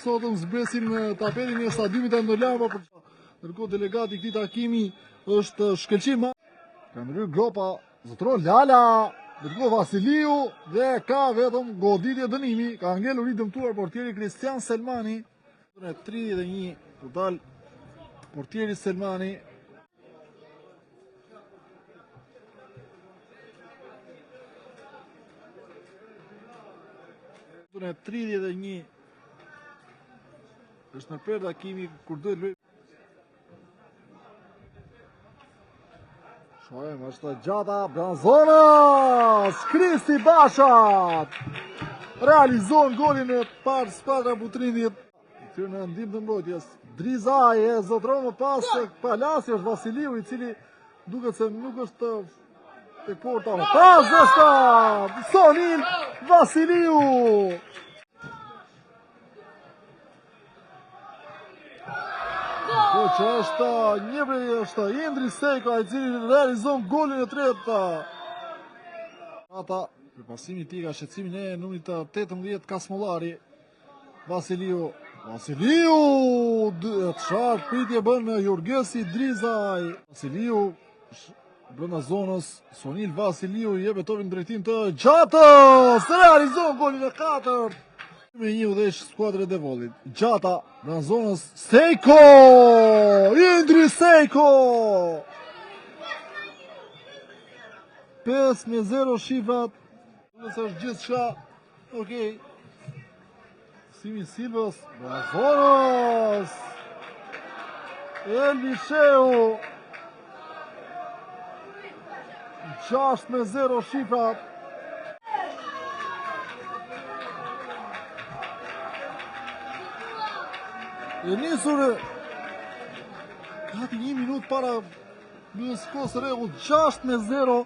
sotëm zbresin tapetin e stadiumit e Ndërlama. Ndërkohë delegati i këtij takimi është shkëlqim. Ka ndryrë gropa, zotron Lala, ndërkohë Vasiliu dhe ka vetëm goditje dënimi. Ka ngelur i dëmtuar portieri Kristian Selmani. 31 total portieri Selmani. Në 31 është në për takimi kur do të luaj. Shohem është gjata Branzonas, Kristi Bashat realizon golin e parë Spadra Butrindit. Këtyre në ndim të mbrojtjes Drizaj e zotron më pas Palasi është Vasiliu i cili duket se nuk është tek porta. Pas është Sonil Vasiliu. Po që është njëbri është Indri Sejko i cili realizon golin e tretë. Ata për pasimi ti ka shqetësimin e numrit të 18 Kasmollari. Vasiliu çfarë pritje bën Jurgesi Drizaj. Vasiliu brenda zonës, Sonil Vasiliu i jep topin në drejtim të Gjatës, realizon golin e katërt. Me një udhëheq skuadrë e Devollit. Gjata brenda zonës, Sejko, Indri Sejko. 5-0 shifrat. Nëse është gjithçka, okej. Simi Silvës, Brazonos, Elvisheu. 6-0 shifrat. E nisur gati 1 minutë para luajtjes kohës rregull 6-0.